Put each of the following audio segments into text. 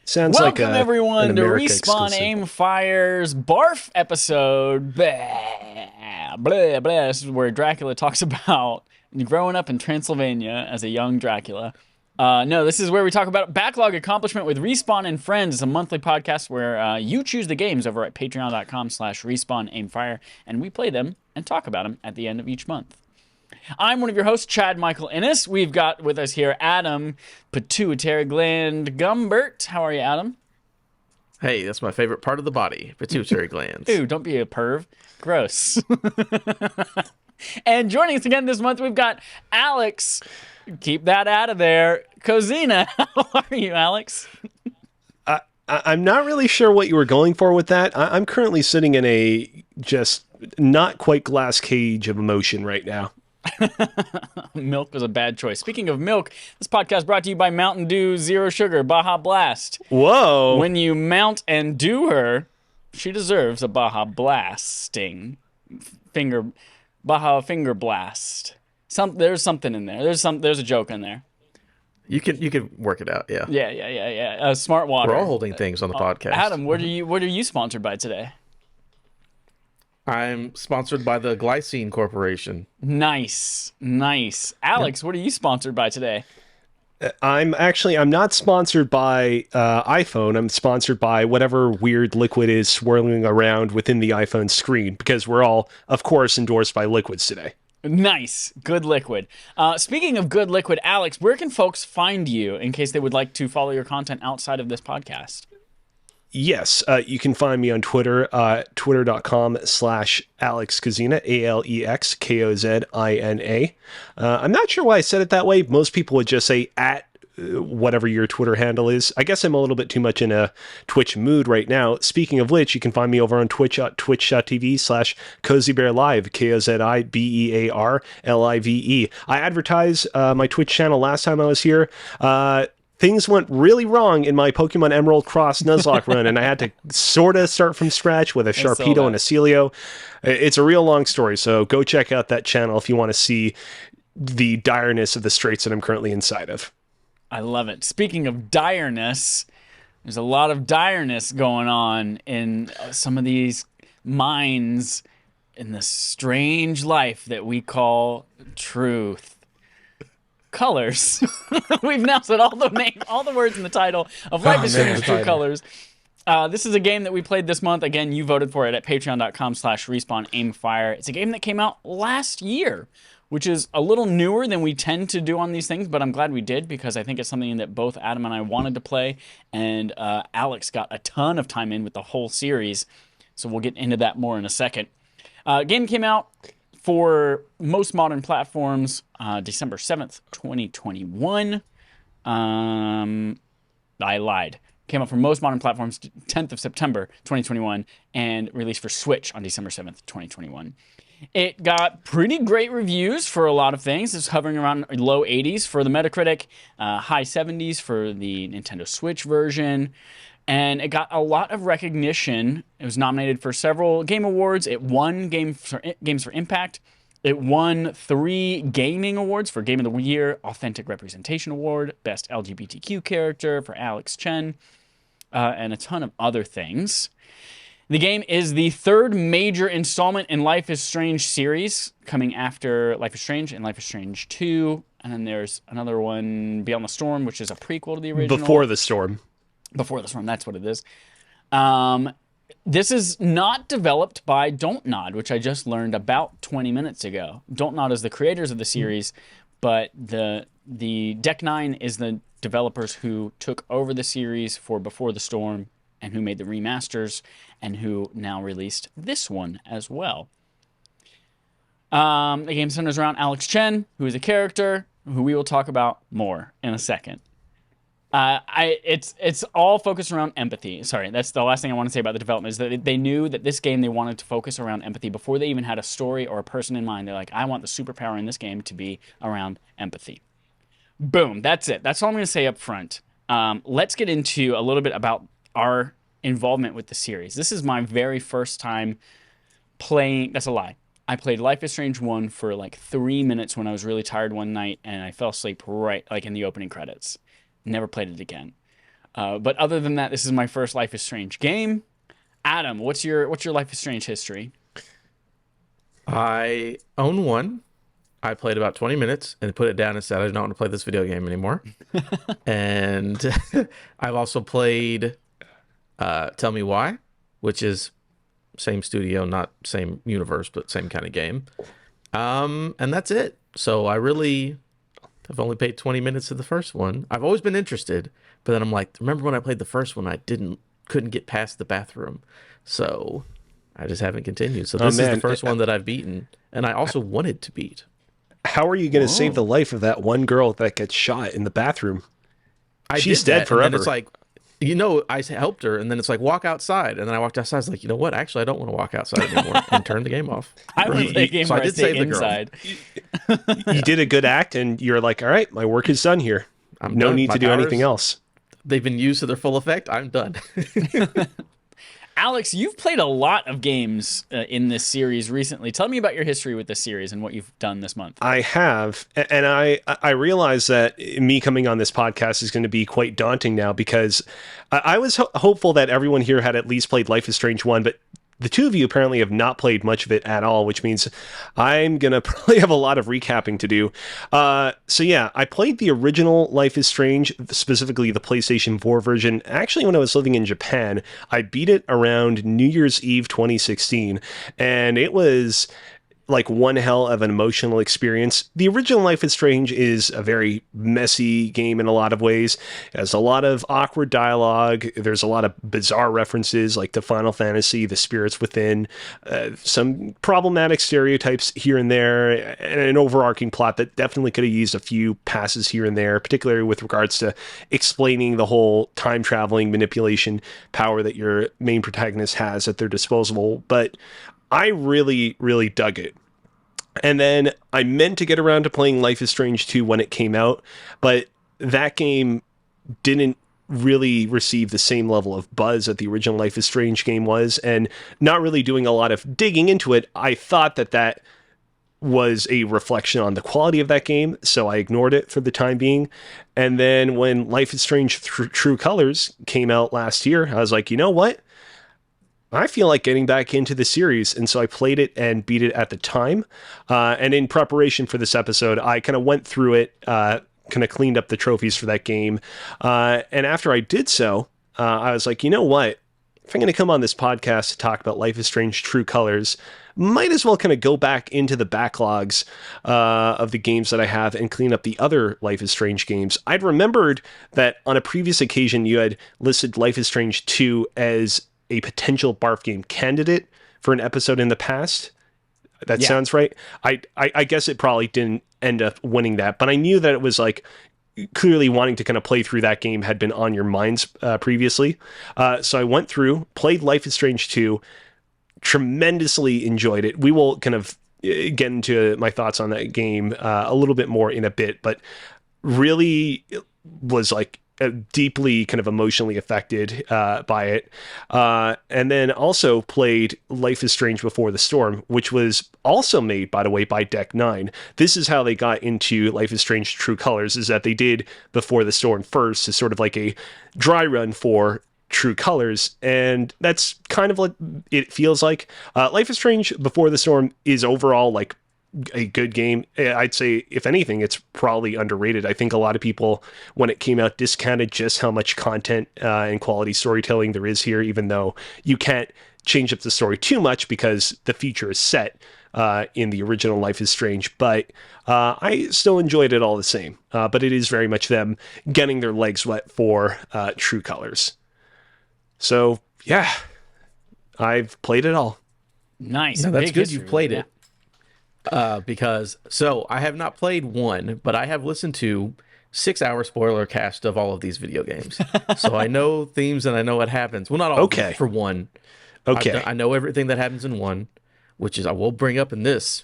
Sounds Welcome like everyone to America Respawn exclusive. Aim Fire's BARF episode. Blah, blah, blah. This is where Dracula talks about growing up in Transylvania as a young Dracula. No, this is where we talk about backlog accomplishment with Respawn and Friends. It's a monthly podcast where you choose the games over at patreon.com/respawnaimfire, and we play them and talk about them at the end of each month. I'm one of your hosts, Chad Michael Innes. We've got with us here Adam Pituitary Gland Gumbert. How are you, Adam? Hey, that's my favorite part of the body, pituitary glands. Ew, don't be a perv. Gross. And joining us again this month, we've got Alex. Keep that out of there. Kozina. How are you, Alex? I'm not really sure what you were going for with that. I'm currently sitting in a just not quite glass cage of emotion right now. Milk was a bad choice. Speaking of milk, this podcast brought to you by Mountain Dew Zero Sugar Baja Blast. Whoa. When you mount and do her, she deserves a Baja Blasting Baja finger blast. There's something in there. There's a joke in there. You can work it out, yeah. Yeah. Smart water. We're all holding things on the podcast. Adam, what are you sponsored by today? I'm sponsored by the Glycine Corporation. Nice. Alex, what are you sponsored by today? I'm not sponsored by iPhone. I'm sponsored by whatever weird liquid is swirling around within the iPhone screen, because we're all, of course, endorsed by liquids today. Nice. Good liquid. Speaking of good liquid, Alex, where can folks find you in case they would like to follow your content outside of this podcast? Yes, you can find me on Twitter, twitter.com/Alex Kozina, AlexKozina. I'm not sure why I said it that way. Most people would just say at whatever your Twitter handle is. I guess I'm a little bit too much in a Twitch mood right now. Speaking of which, you can find me over on Twitch at twitch.tv/CozyBearLive, KOZIBEARLIVE. I advertised my Twitch channel last time I was here. Things went really wrong in my Pokemon Emerald Cross Nuzlocke run, and I had to sort of start from scratch with a Sharpedo and a Celio. It's a real long story, so go check out that channel if you want to see the direness of the straits that I'm currently inside of. I love it. Speaking of direness, there's a lot of direness going on in some of these minds in the strange life that we call truth. Colors. We've now said all the words in the title of Life is Strange True Colors. This is a game that we played this month. Again, you voted for it at patreon.com/respawnaimfire. It's a game that came out last year, which is a little newer than we tend to do on these things, but I'm glad we did because I think it's something that both Adam and I wanted to play, and Alex got a ton of time in with the whole series, so we'll get into that more in a second. Game came out for most modern platforms, December 7th, 2021. I lied. Came out for most modern platforms, 10th of September, 2021, and released for Switch on December 7th, 2021. It got pretty great reviews for a lot of things. It's hovering around low 80s for the Metacritic, high 70s for the Nintendo Switch version. And it got a lot of recognition. It was nominated for several game awards. It won Games for Impact. It won 3 gaming awards for Game of the Year, Authentic Representation Award, Best LGBTQ Character for Alex Chen, and a ton of other things. The game is the third major installment in Life is Strange series, coming after Life is Strange and Life is Strange 2. And then there's another one, Beyond the Storm, which is a prequel to the original. Before the Storm, that's what it is. This is not developed by Don't Nod, which I just learned about 20 minutes ago. Don't Nod is the creators of the series, but the Deck 9 is the developers who took over the series for Before the Storm and who made the remasters and who now released this one as well. The game centers around Alex Chen, who is a character who we will talk about more in a second. It's all focused around empathy. Sorry, that's the last thing I want to say about the development, is that they knew that this game, they wanted to focus around empathy before they even had a story or a person in mind. They're like, I want the superpower in this game to be around empathy. Boom, that's it. That's all I'm going to say up front. Let's get into a little bit about our involvement with the series. This is my very first time playing. That's a lie. I played Life is Strange 1 for like 3 minutes when I was really tired one night, and I fell asleep right like in the opening credits. Never played it again. But other than that, this is my first Life is Strange game. Adam, what's your Life is Strange history? I own one. I played about 20 minutes and put it down and said I don't want to play this video game anymore. And I've also played Tell Me Why, which is same studio, not same universe, but same kind of game. And that's it. So I really have only played 20 minutes of the first one. I've always been interested, but then I'm like, remember when I played the first one, I couldn't get past the bathroom. So I just haven't continued. So this is the first one that I've beaten, and I also wanted to beat. How are you going to save the life of that one girl that gets shot in the bathroom? She's dead forever. And then it's like, I helped her, and then it's like, walk outside. And then I walked outside. I was like, you know what? Actually, I don't want to walk outside anymore, and turned the game off. I want to play a game where I stay inside. You did a good act, and you're like, all right, my work is done here. No need to do anything else. They've been used to their full effect. I'm done. Alex, you've played a lot of games in this series recently. Tell me about your history with this series and what you've done this month. I have, and I realize that me coming on this podcast is going to be quite daunting now, because I was hopeful that everyone here had at least played Life is Strange 1, but the two of you apparently have not played much of it at all, which means I'm going to probably have a lot of recapping to do. So yeah, I played the original Life is Strange, specifically the PlayStation 4 version. Actually, when I was living in Japan, I beat it around New Year's Eve 2016, and it was like one hell of an emotional experience. The original Life is Strange is a very messy game in a lot of ways. It has a lot of awkward dialogue. There's a lot of bizarre references like to Final Fantasy, the spirits within, some problematic stereotypes here and there, and an overarching plot that definitely could have used a few passes here and there, particularly with regards to explaining the whole time traveling manipulation power that your main protagonist has at their disposal. But I really, really dug it. And then I meant to get around to playing Life is Strange 2 when it came out, but that game didn't really receive the same level of buzz that the original Life is Strange game was, and not really doing a lot of digging into it, I thought that was a reflection on the quality of that game, so I ignored it for the time being. And then when Life is Strange True Colors came out last year, I was like, you know what? I feel like getting back into the series, and so I played it and beat it at the time. And in preparation for this episode, I kind of went through it, kind of cleaned up the trophies for that game. And after I did so, I was like, you know what? If I'm going to come on this podcast to talk about Life is Strange True Colors, might as well kind of go back into the backlogs of the games that I have and clean up the other Life is Strange games. I'd remembered that on a previous occasion, you had listed Life is Strange 2 as a potential BARF game candidate for an episode in the past. That sounds right. I guess it probably didn't end up winning that, but I knew that it was like clearly wanting to kind of play through that game had been on your minds previously. So I went through, played Life is Strange 2, tremendously enjoyed it. We will kind of get into my thoughts on that game a little bit more in a bit, but really was like deeply kind of emotionally affected by it. And then also played Life is Strange Before the Storm, which was also made, by the way, by Deck 9. This is how they got into Life is Strange True Colors, is that they did Before the Storm first as sort of like a dry run for True Colors, and that's kind of what it feels like. Life is Strange Before the Storm is overall like a good game. I'd say, if anything, it's probably underrated. I think a lot of people, when it came out, discounted just how much content and quality storytelling there is here, even though you can't change up the story too much because the future is set in the original Life is Strange. But I still enjoyed it all the same. But it is very much them getting their legs wet for True Colors. So, yeah, I've played it all. Nice. No, that's Big good history, you've played yeah. it. Because I have not played one, but I have listened to 6-hour spoiler cast of all of these video games. So I know themes and I know what happens. Well, not all Okay. for one. Okay. I know everything that happens in one, which is I will bring up in this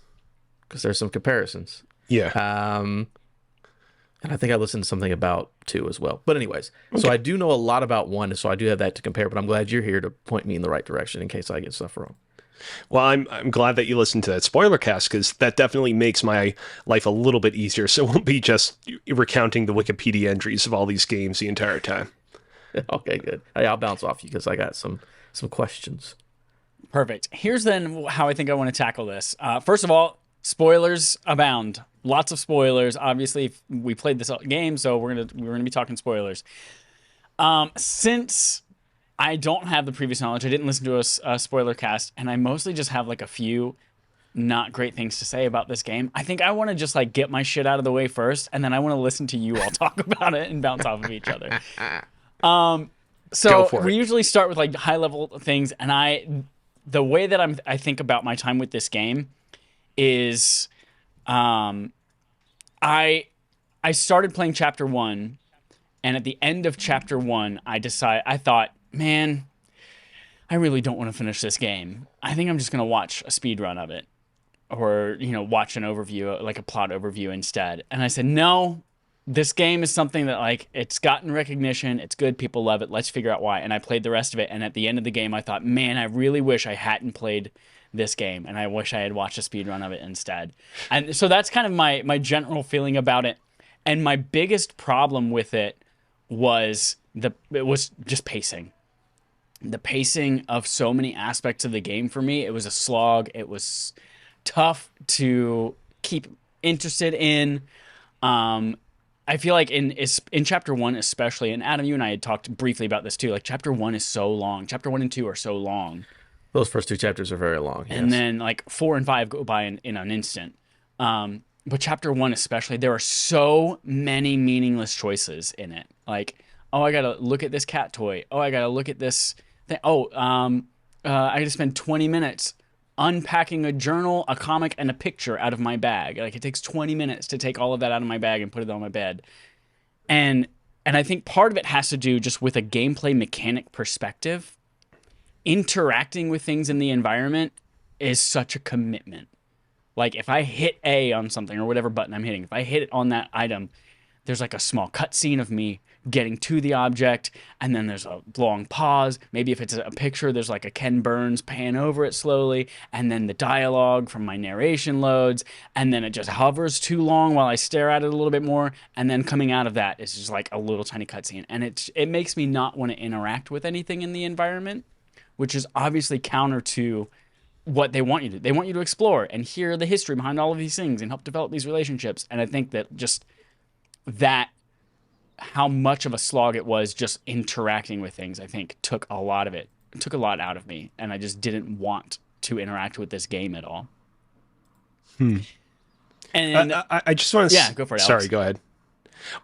because there's some comparisons. Yeah. And I think I listened to something about 2 as well. But anyways, so I do know a lot about 1, so I do have that to compare, but I'm glad you're here to point me in the right direction in case I get stuff wrong. Well, I'm glad that you listened to that spoiler cast, because that definitely makes my life a little bit easier. So it won't be just recounting the Wikipedia entries of all these games the entire time. Okay, good. Hey, I'll bounce off you because I got some questions. Perfect. Here's then how I think I want to tackle this. First of all, spoilers abound. Lots of spoilers. Obviously, we played this game, so we're gonna be talking spoilers. Since I don't have the previous knowledge, I didn't listen to a spoiler cast, and I mostly just have like a few not great things to say about this game. I think I want to just like get my shit out of the way first, and then I want to listen to you all talk about it and bounce off of each other. So we usually start with like high level things, and the way that I think about my time with this game is, I started playing chapter 1, and at the end of chapter 1, I thought, man, I really don't want to finish this game. I think I'm just gonna watch a speed run of it, or watch an overview, like a plot overview instead. And I said, no, this game is something that like it's gotten recognition, it's good, people love it, let's figure out why. And I played the rest of it, and at the end of the game I thought, man, I really wish I hadn't played this game, and I wish I had watched a speedrun of it instead. And so that's kind of my general feeling about it. And my biggest problem with it was just pacing. The pacing of so many aspects of the game for me, it was a slog. It was tough to keep interested in. I feel like in chapter 1 especially, and Adam, you and I had talked briefly about this too, like chapter 1 is so long. Chapter 1 and 2 are so long. Those first 2 chapters are very long. And then like 4 and 5 go by in an instant. But chapter 1 especially, there are so many meaningless choices in it. Like, oh, I gotta look at this cat toy. Oh, I gotta look at this thing. Oh, I gotta spend 20 minutes unpacking a journal, a comic, and a picture out of my bag. Like, it takes 20 minutes to take all of that out of my bag and put it on my bed. And I think part of it has to do just with a gameplay mechanic perspective. Interacting with things in the environment is such a commitment. Like, if I hit A on something, or whatever button I'm hitting, if I hit it on that item, there's like a small cutscene of me getting to the object, and then there's a long pause. Maybe if it's a picture, there's like a Ken Burns pan over it slowly, and then the dialogue from my narration loads, and then it just hovers too long while I stare at it a little bit more, and then coming out of that is just like a little tiny cutscene. And it makes me not want to interact with anything in the environment, which is obviously counter to what they want you to do. They want you to explore and hear the history behind all of these things and help develop these relationships. And I think that just that, how much of a slog it was just interacting with things, I think took a lot of it. It took a lot out of me, and I just didn't want to interact with this game at all. And I just want to... Yeah, go for it, Alex. Sorry, go ahead.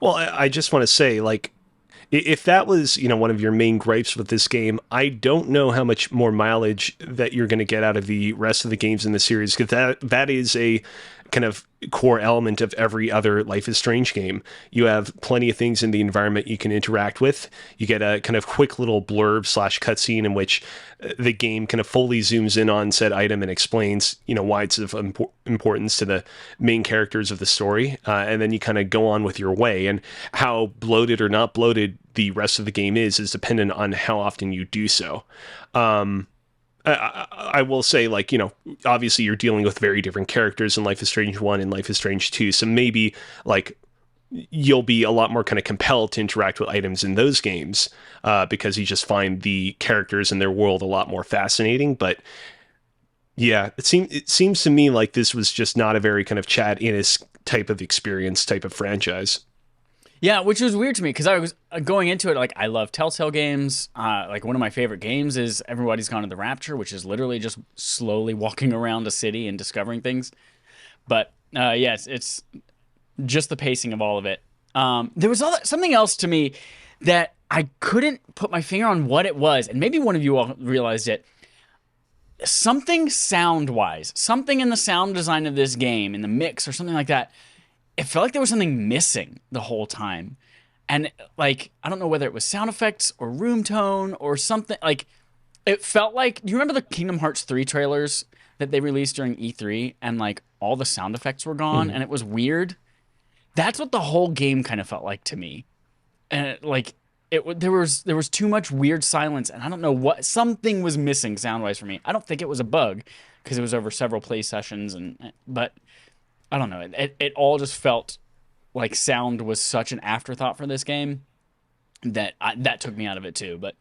Well, I just want to say, like, if that was, one of your main gripes with this game, I don't know how much more mileage that you're going to get out of the rest of the games in the series, because that is a kind of core element of every other Life is Strange game. You have plenty of things in the environment you can interact with. You get a kind of quick little blurb / cutscene in which the game kind of fully zooms in on said item and explains, why it's of importance to the main characters of the story. And then you kind of go on with your way. And how bloated or not bloated the rest of the game is dependent on how often you do so. I will say, like, obviously you're dealing with very different characters in Life is Strange 1 and Life is Strange 2. So maybe, like, you'll be a lot more kind of compelled to interact with items in those games because you just find the characters and their world a lot more fascinating. But yeah, it seems to me like this was just not a very kind of Chad Innes type of experience, type of franchise. Yeah, which was weird to me because I was going into it like, I love Telltale games. Like, one of my favorite games is Everybody's Gone to the Rapture, which is literally just slowly walking around a city and discovering things. But yes, it's just the pacing of all of it. There was something else to me that I couldn't put my finger on what it was, and maybe one of you all realized it. Something sound-wise, something in the sound design of this game, in the mix or something like that, it felt like there was something missing the whole time. And, like, I don't know whether it was sound effects or room tone or something. Like, it felt like... Do you remember the Kingdom Hearts 3 trailers that they released during E3? And, like, all the sound effects were gone, and it was weird? That's what the whole game kind of felt like to me. And, there was too much weird silence, and I don't know what, something was missing sound wise for me. I don't think it was a bug because it was over several play sessions, but I don't know. It all just felt like sound was such an afterthought for this game that that took me out of it too. But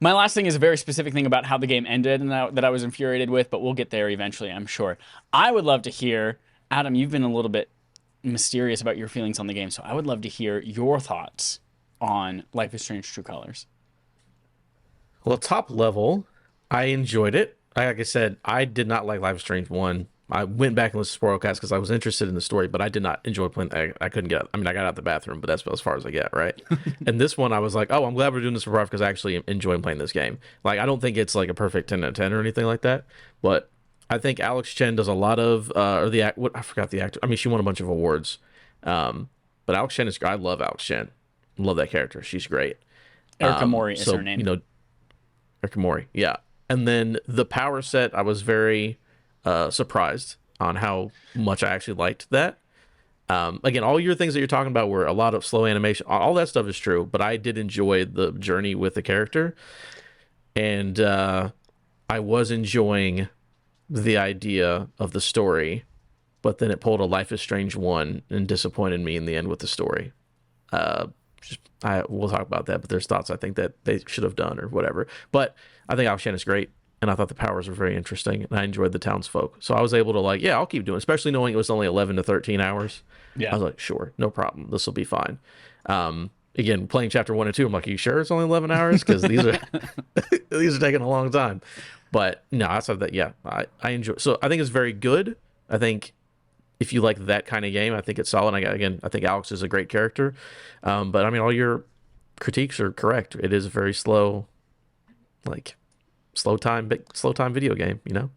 my last thing is a very specific thing about how the game ended and that I was infuriated with, but we'll get there eventually, I'm sure. I would love to hear, Adam, you've been a little bit mysterious about your feelings on the game, so I would love to hear your thoughts on Life is Strange True Colors. Well, top level, I enjoyed it. Like I said, I did not like Life is Strange 1. I went back and listened to Spoilcast because I was interested in the story, but I did not enjoy playing. I couldn't get. I mean, I got out the bathroom, but that's as far as I get, right? And this one, I was like, oh, I'm glad we're doing this for BARF because I actually enjoy playing this game. Like, I don't think it's like a perfect 10 out of 10 or anything like that, but I think Alex Chen does a lot of, I forgot the actor. I mean, she won a bunch of awards, but Alex Chen is. I love Alex Chen. Love that character. She's great. Erica Mori is her name. You know, Erica Mori, yeah. And then the power set, I was very surprised on how much I actually liked that. Again, all your things that you're talking about were a lot of slow animation. All that stuff is true, but I did enjoy the journey with the character. And I was enjoying the idea of the story, but then it pulled a Life is Strange 1 and disappointed me in the end with the story. We'll talk about that, but there's thoughts I think that they should have done or whatever. But I think Alex Chen is great, and I thought the powers were very interesting, and I enjoyed the townsfolk. So I was able to like, yeah, I'll keep doing it, especially knowing it was only 11 to 13 hours. Yeah. I was like, sure, no problem. This will be fine. Again, playing chapter 1 and 2, I'm like, are you sure it's only 11 hours? Because these are these are taking a long time. But no, outside of that, yeah, I enjoy. So I think it's very good. I think if you like that kind of game, I think it's solid. I think Alex is a great character. But I mean, all your critiques are correct. It is a very slow, like slow time video game, you know?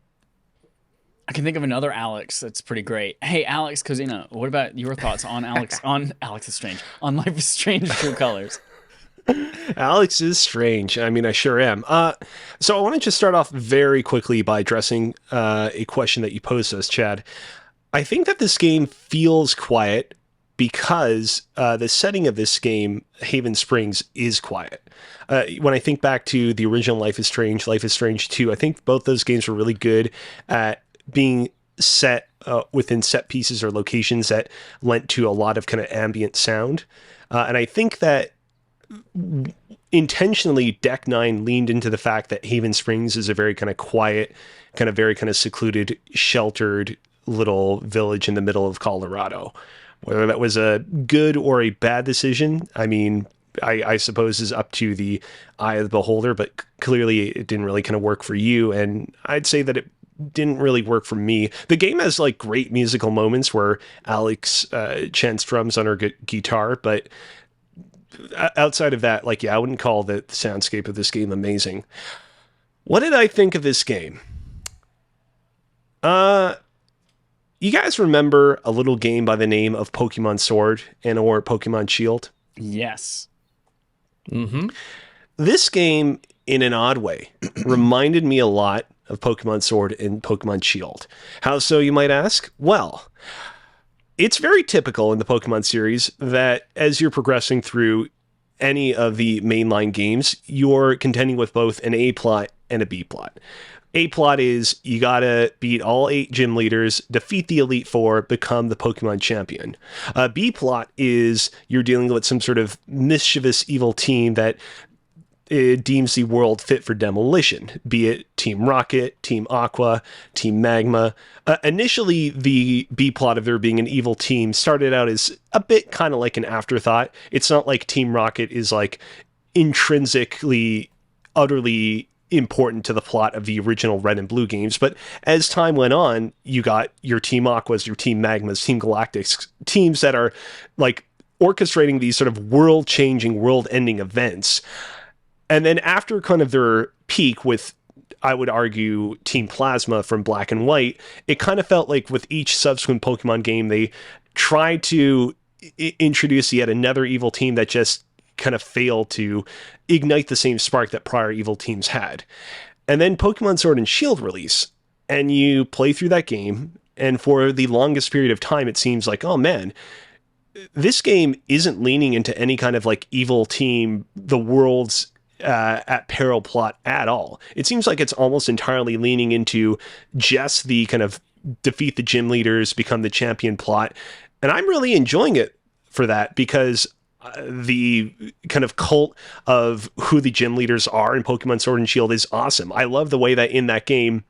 I can think of another Alex that's pretty great. Hey, Alex Kozina, what about your thoughts on Alex is Strange, on Life is Strange True Colors? Alex is strange. I mean, I sure am. So I want to just start off very quickly by addressing a question that you posed to us, Chad. I think that this game feels quiet because the setting of this game, Haven Springs, is quiet. When I think back to the original Life is Strange 2, I think both those games were really good at being set within set pieces or locations that lent to a lot of kind of ambient sound. And I think that intentionally Deck 9 leaned into the fact that Haven Springs is a very kind of quiet, kind of very kind of secluded, sheltered little village in the middle of Colorado. Whether that was a good or a bad decision, I mean, I suppose is up to the eye of the beholder, but clearly it didn't really kind of work for you. And I'd say that it didn't really work for me. The game has like great musical moments where Alex Chen strums on her guitar, but outside of that, like, yeah, I wouldn't call the soundscape of this game amazing. What did I think of this game? You guys remember a little game by the name of Pokemon Sword and or Pokemon Shield? Yes. Mm-hmm. This game, in an odd way, reminded me a lot of Pokemon Sword and Pokemon Shield. How so, you might ask? Well, it's very typical in the Pokemon series that as you're progressing through any of the mainline games, you're contending with both an A plot and a B plot. A plot is you gotta beat all 8 gym leaders, defeat the Elite Four, become the Pokemon champion. B plot is you're dealing with some sort of mischievous evil team that deems the world fit for demolition, be it Team Rocket, Team Aqua, Team Magma. Initially, the B plot of there being an evil team started out as a bit kind of like an afterthought. It's not like Team Rocket is like intrinsically, utterly important to the plot of the original Red and Blue games, but as time went on, you got your Team Aquas, your Team Magmas, Team Galactics, teams that are like orchestrating these sort of world-changing, world-ending events. And then after kind of their peak with, I would argue, Team Plasma from Black and White, it kind of felt like with each subsequent Pokemon game, they tried to introduce yet another evil team that just kind of failed to ignite the same spark that prior evil teams had. And then Pokemon Sword and Shield release, and you play through that game, and for the longest period of time, it seems like, oh man, this game isn't leaning into any kind of like evil team, the world's at peril plot at all. It seems like it's almost entirely leaning into just the kind of defeat the gym leaders, become the champion plot. And I'm really enjoying it for that, because the kind of cult of who the gym leaders are in Pokemon Sword and Shield is awesome. I love the way that in that game,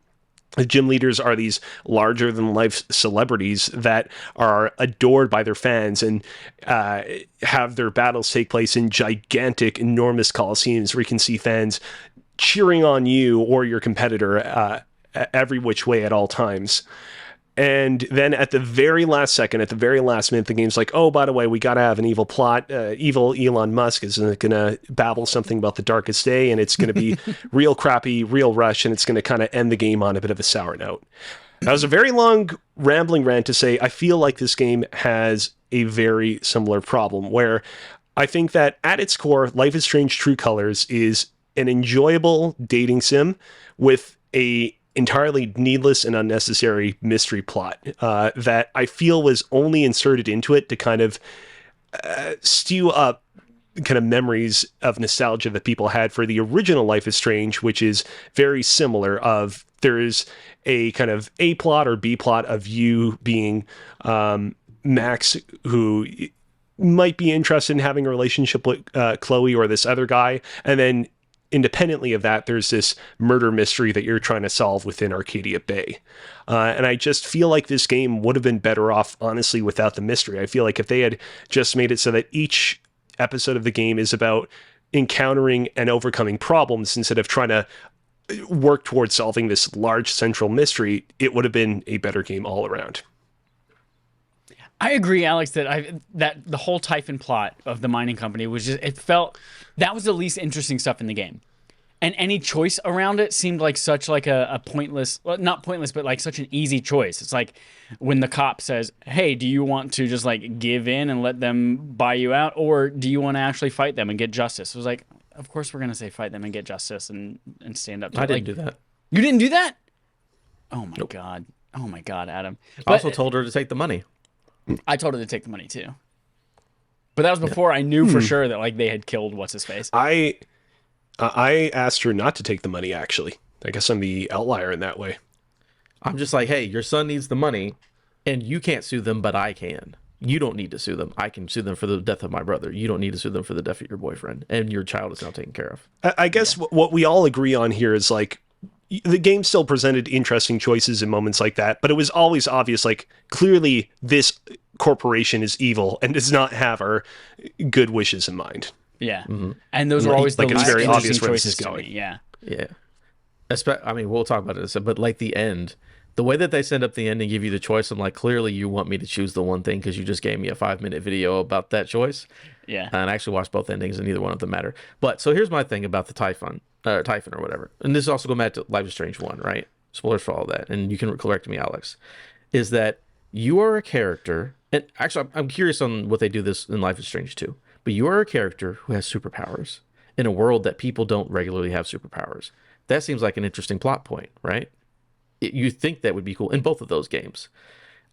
the gym leaders are these larger than life celebrities that are adored by their fans, and have their battles take place in gigantic, enormous coliseums where you can see fans cheering on you or your competitor every which way at all times. And then at the very last second, at the very last minute, the game's like, oh, by the way, we got to have an evil plot. Evil Elon Musk is going to babble something about the darkest day, and it's going to be real crappy, real rush, and it's going to kind of end the game on a bit of a sour note. That was a very long, rambling rant to say I feel like this game has a very similar problem, where I think that at its core, Life is Strange True Colors is an enjoyable dating sim with a entirely needless and unnecessary mystery plot that I feel was only inserted into it to kind of stew up kind of memories of nostalgia that people had for the original Life is Strange, which is very similar. Of there's a kind of A plot or B plot of you being Max, who might be interested in having a relationship with Chloe or this other guy, and then independently of that, there's this murder mystery that you're trying to solve within Arcadia Bay. And I just feel like this game would have been better off, honestly, without the mystery. I feel like if they had just made it so that each episode of the game is about encountering and overcoming problems instead of trying to work towards solving this large central mystery, it would have been a better game all around. I agree, Alex, that the whole Typhon plot of the mining company was just, it felt, that was the least interesting stuff in the game. And any choice around it seemed like such like a pointless, well, not pointless, but like such an easy choice. It's like when the cop says, hey, do you want to just like give in and let them buy you out? Or do you want to actually fight them and get justice? It was like, of course we're going to say fight them and get justice and stand up to it. I didn't do that. You didn't do that? Oh my Nope. God. Oh my God, Adam. I also told her to take the money. I told her to take the money too. But that was before I knew for sure that like they had killed what's his face. I asked her not to take the money, actually. I guess I'm the outlier in that way. I'm just like, hey, your son needs the money, and you can't sue them, but I can. You don't need to sue them. I can sue them for the death of my brother. You don't need to sue them for the death of your boyfriend, and your child is now taken care of. I guess what we all agree on here is like, the game still presented interesting choices in moments like that, but it was always obvious, like, clearly this corporation is evil and does not have our good wishes in mind. Yeah. Mm-hmm. And those are always like the it's least very obvious interesting where this choices is to going. me. Yeah. Yeah. I mean, we'll talk about it, but like the end, the way that they send up the end and give you the choice, I'm like, clearly you want me to choose the one thing because you just gave me a 5-minute video about that choice. Yeah. And I actually watched both endings and neither one of them matter. But so here's my thing about the Typhon or whatever. And this is also going back to Life is Strange 1, right? Spoilers for all that. And you can correct me, Alex. Is that you are a character, and actually I'm curious on what they do this in Life is Strange 2, but you are a character who has superpowers in a world that people don't regularly have superpowers. That seems like an interesting plot point, right? You think that would be cool in both of those games.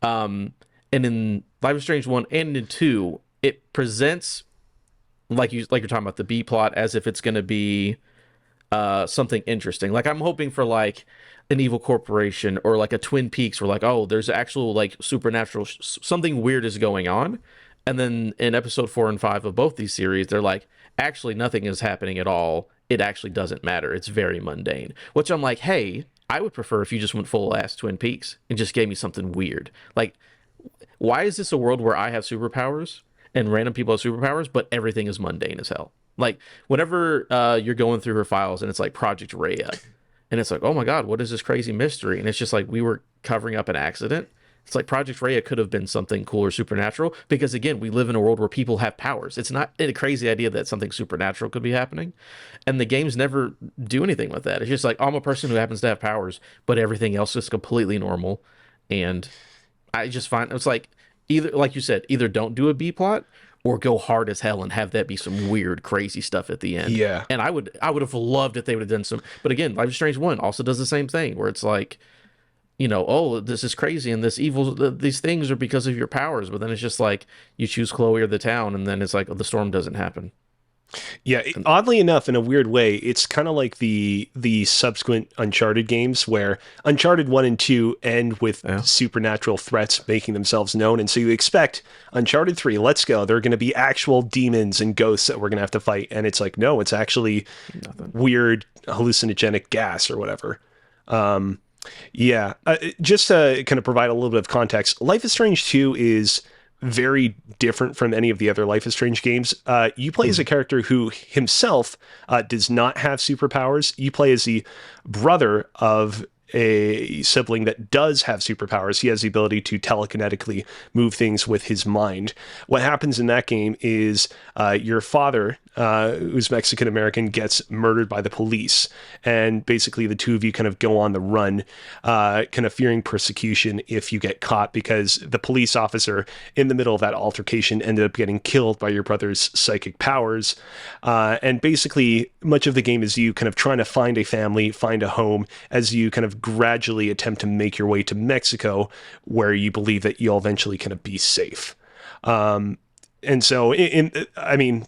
And in Life is Strange 1 and in 2, it presents, like you're talking about the B plot, as if it's going to be something interesting. Like I'm hoping for like an evil corporation or like a Twin Peaks where like, oh, there's actual like supernatural, something weird is going on. And then in episode 4 and 5 of both these series, they're like, actually nothing is happening at all. It actually doesn't matter. It's very mundane. Which I'm like, hey, I would prefer if you just went full ass Twin Peaks and just gave me something weird. Like, why is this a world where I have superpowers and random people have superpowers, but everything is mundane as hell? Like, whenever you're going through her files and it's like Project Rhea, and it's like, oh my God, what is this crazy mystery? And it's just like, we were covering up an accident. It's like Project Rhea could have been something cool or supernatural because, again, we live in a world where people have powers. It's not a crazy idea that something supernatural could be happening. And the games never do anything with that. It's just like, I'm a person who happens to have powers, but everything else is completely normal. And I just find it's like, either, like you said, either don't do a B plot or go hard as hell and have that be some weird, crazy stuff at the end. Yeah. And I would have loved if they would have done some. But again, Life is Strange 1 also does the same thing where it's like, oh, this is crazy and this evil, these things are because of your powers. But then it's just like you choose Chloe or the town, and then it's like, oh, the storm doesn't happen. Yeah, oddly enough, in a weird way, it's kind of like the subsequent Uncharted games, where Uncharted 1 and 2 end with supernatural threats making themselves known. And so you expect Uncharted 3, let's go, there are going to be actual demons and ghosts that we're going to have to fight. And it's like, no, it's actually weird hallucinogenic gas or whatever. Just to kind of provide a little bit of context, Life is Strange 2 is very different from any of the other Life is Strange games. You play as a character who himself does not have superpowers. You play as the brother of a sibling that does have superpowers. He has the ability to telekinetically move things with his mind. What happens in that game is your father, who's Mexican American, gets murdered by the police, and basically the two of you kind of go on the run, kind of fearing persecution if you get caught, because the police officer in the middle of that altercation ended up getting killed by your brother's psychic powers. And basically much of the game is you kind of trying to find a family, find a home, as you kind of gradually attempt to make your way to Mexico, where you believe that you'll eventually kind of be safe. And so, I mean,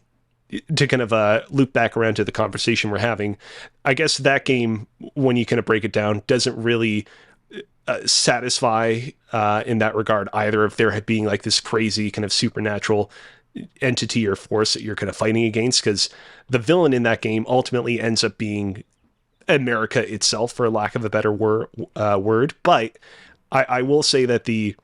to kind of loop back around to the conversation we're having, I guess that game, when you kind of break it down, doesn't really satisfy in that regard either, of there being like this crazy kind of supernatural entity or force that you're kind of fighting against, because the villain in that game ultimately ends up being America itself, for lack of a better word. But I will say that the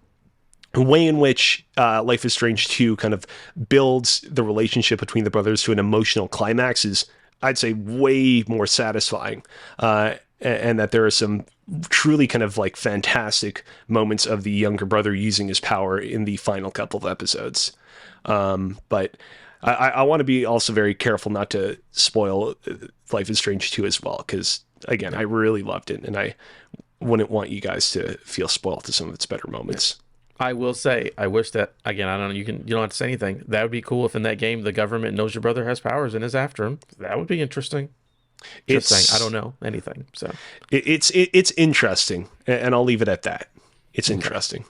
way in which Life is Strange 2 kind of builds the relationship between the brothers to an emotional climax is, I'd say, way more satisfying. And that there are some truly kind of like fantastic moments of the younger brother using his power in the final couple of episodes. But I want to be also very careful not to spoil Life is Strange 2 as well, because again, I really loved it, and I wouldn't want you guys to feel spoiled to some of its better moments. I will say, I wish that, again, I don't know, you don't have to say anything. That would be cool if in that game the government knows your brother has powers and is after him. That would be interesting. Just saying, I don't know anything. So it's interesting, and I'll leave it at that. It's interesting.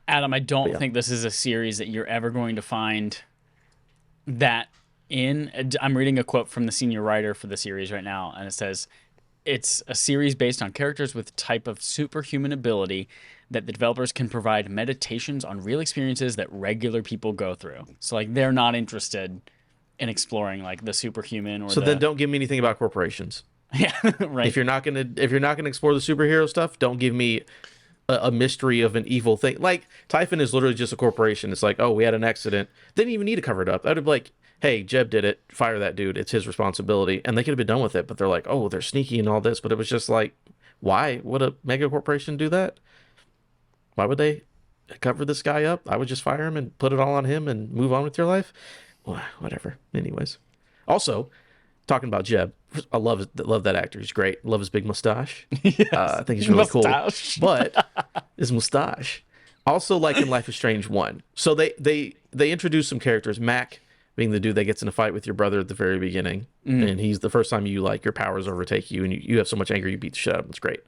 Adam, I don't think this is a series that you're ever going to find that in. I'm reading a quote from the senior writer for the series right now, and it says, it's a series based on characters with a type of superhuman ability that the developers can provide meditations on real experiences that regular people go through. So like, they're not interested in exploring like the superhuman or then don't give me anything about corporations. Yeah, right. If you're not gonna explore the superhero stuff, don't give me a mystery of an evil thing. Like, Typhon is literally just a corporation. It's like, oh, we had an accident. They didn't even need to cover it up. I'd be like, hey, Jeb did it. Fire that dude. It's his responsibility. And they could have been done with it. But they're like, oh, they're sneaky and all this. But it was just like, why would a mega corporation do that? Why would they cover this guy up? I would just fire him and put it all on him and move on with your life. Well, whatever. Anyways. Also, talking about Jeb, I love that actor. He's great. Love his big mustache. Yes. I think he's really cool. But his mustache. Also, like in Life is Strange 1. So they introduce some characters. Mac being the dude that gets in a fight with your brother at the very beginning. And he's the first time you, like, your powers overtake you and you have so much anger you beat the shit out of him. It's great.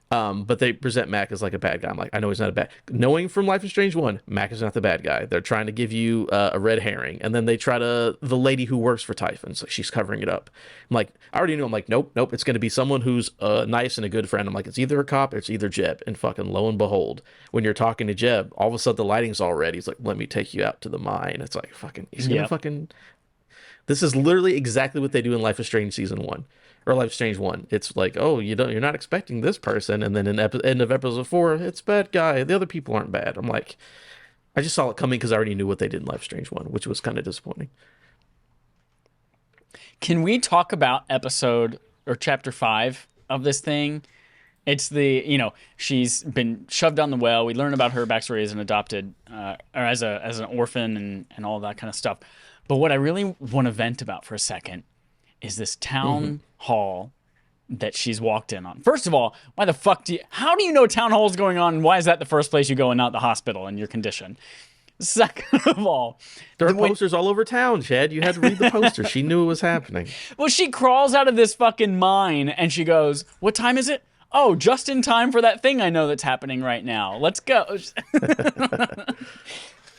But they present Mac as like a bad guy. I'm like, I know he's not a bad. Knowing from Life is Strange 1, Mac is not the bad guy. They're trying to give you a red herring, and then they try to the lady who works for Typhon, so she's covering it up. I'm like, I already knew. I'm like, nope. It's going to be someone who's nice and a good friend. I'm like, it's either a cop or it's either Jeb. And fucking lo and behold, when you're talking to Jeb, all of a sudden the lighting's all red. He's like, let me take you out to the mine. It's like, fucking, he's gonna fucking. This is literally exactly what they do in Life is Strange Season 1. Or Life is Strange 1. It's like, oh, you're not expecting this person, and then in end of episode 4, it's bad guy. The other people aren't bad. I'm like, I just saw it coming because I already knew what they did in Life is Strange 1, which was kind of disappointing. Can we talk about episode or chapter 5 of this thing? It's the, she's been shoved down the well. We learn about her backstory as an adopted, or as an orphan and all that kind of stuff. But what I really want to vent about for a second is this town hall that she's walked in on. First of all, why the fuck how do you know town hall is going on, and why is that the first place you go and not the hospital in your condition? Second of all, there are posters all over town, Chad. You had to read the poster. She knew it was happening. Well, she crawls out of this fucking mine and she goes, what time is it? oh, just in time for that thing I know that's happening right now. Let's go.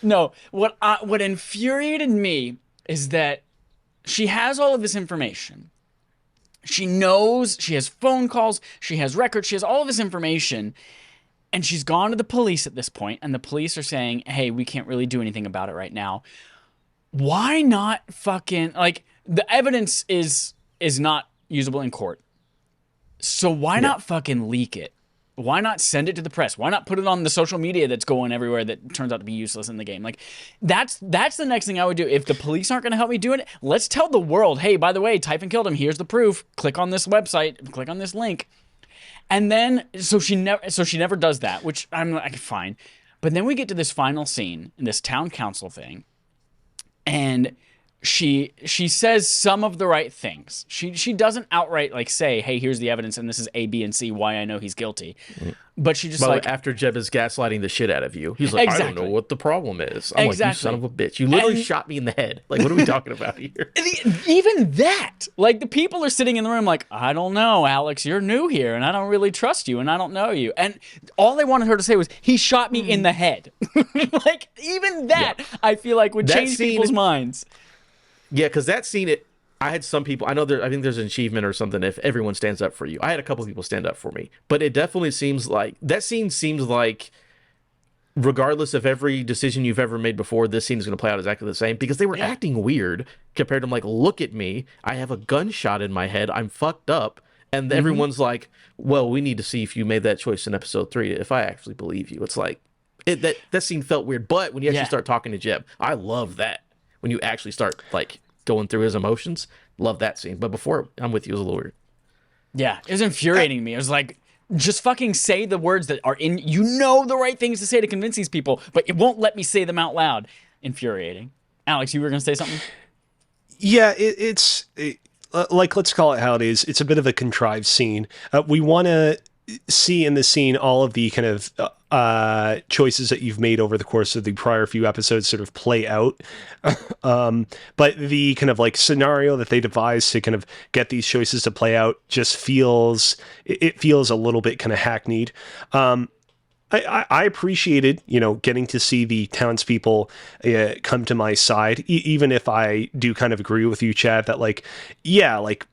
No, what infuriated me is that she has all of this information. She knows, she has phone calls, she has records, she has all of this information, and she's gone to the police at this point, and the police are saying, hey, we can't really do anything about it right now. Why not fucking, like, the evidence is not usable in court. So why not fucking leak it? Why not send it to the press? Why not put it on the social media that's going everywhere that turns out to be useless in the game? Like, that's the next thing I would do. If the police aren't going to help me do it, let's tell the world, hey, by the way, Typhon killed him. Here's the proof. Click on this website. Click on this link. And then, so she never does that, which I'm like, fine. But then we get to this final scene in this town council thing, and she says some of the right things. She doesn't outright like say, hey, here's the evidence and this is A, B, and C why I know he's guilty. But she just like, after Jeb is gaslighting the shit out of you, he's like, I don't know what the problem is. I'm like, you son of a bitch. You literally shot me in the head. Like, what are we talking about here? Even that, like, the people are sitting in the room like, I don't know, Alex, you're new here and I don't really trust you and I don't know you. And all they wanted her to say was, he shot me in the head. Like, even that, I feel like would change people's minds. Yeah, because that scene, I had some people, I think there's an achievement or something if everyone stands up for you. I had a couple people stand up for me. But it definitely seems like, that scene seems like, regardless of every decision you've ever made before, this scene is going to play out exactly the same. Because they were acting weird compared to, like, look at me. I have a gunshot in my head. I'm fucked up. And everyone's like, well, we need to see if you made that choice in episode 3, if I actually believe you. It's like, that scene felt weird. But when you actually start talking to Jeb, I love that. When you actually start, like, going through his emotions, love that scene. But before, I'm with you, it was a little weird. Yeah, it was infuriating me. It was like, just fucking say the words that are in, you know, the right things to say to convince these people, but it won't let me say them out loud. Infuriating. Alex, you were going to say something? Yeah, like, let's call it how it is. It's a bit of a contrived scene. We want to see in the scene all of the kind of choices that you've made over the course of the prior few episodes sort of play out. But the kind of like scenario that they devised to kind of get these choices to play out just feels a little bit kind of hackneyed. I appreciated, getting to see the townspeople come to my side, even if I do kind of agree with you, Chad, that like, yeah, like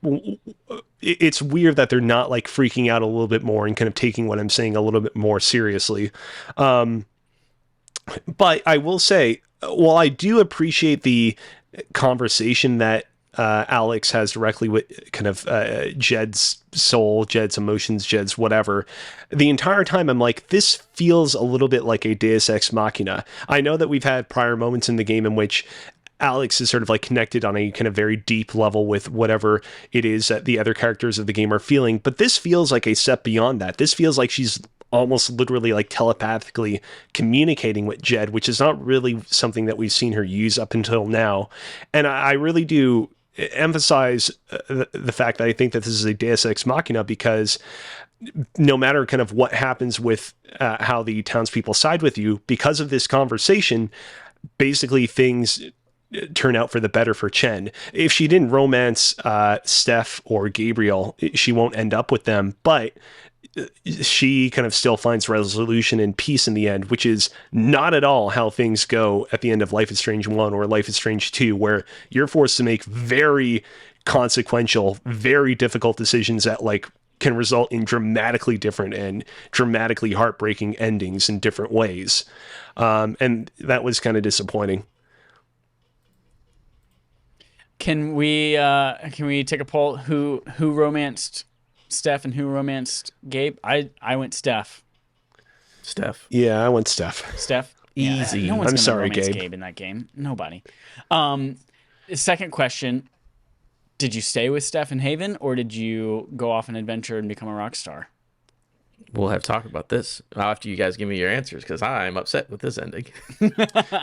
it's weird that they're not like freaking out a little bit more and kind of taking what I'm saying a little bit more seriously. But I will say, while I do appreciate the conversation that Alex has directly with kind of Jed's soul, Jed's emotions, Jed's whatever, the entire time I'm like, this feels a little bit like a Deus Ex Machina. I know that we've had prior moments in the game in which Alex is sort of like connected on a kind of very deep level with whatever it is that the other characters of the game are feeling, but this feels like a step beyond that. This feels like she's almost literally like telepathically communicating with Jed, which is not really something that we've seen her use up until now. And I really do emphasize the fact that I think that this is a Deus Ex Machina, because no matter kind of what happens with how the townspeople side with you, because of this conversation, basically things turn out for the better for Chen. If she didn't romance Steph or Gabriel, she won't end up with them, but she kind of still finds resolution and peace in the end, which is not at all how things go at the end of Life is Strange 1 or Life is Strange 2, where you're forced to make very consequential, very difficult decisions that like can result in dramatically different and dramatically heartbreaking endings in different ways. And that was kind of disappointing. Can we take a poll? Who romanced Steph and who romanced Gabe? I went Steph. Steph. Yeah, I went Steph. Steph. Easy. No one's I'm gonna sorry, romance Gabe. in that game. Nobody. Second question: did you stay with Steph in Haven, or did you go off an adventure and become a rock star? We'll have to talk about this after you guys give me your answers, because I'm upset with this ending.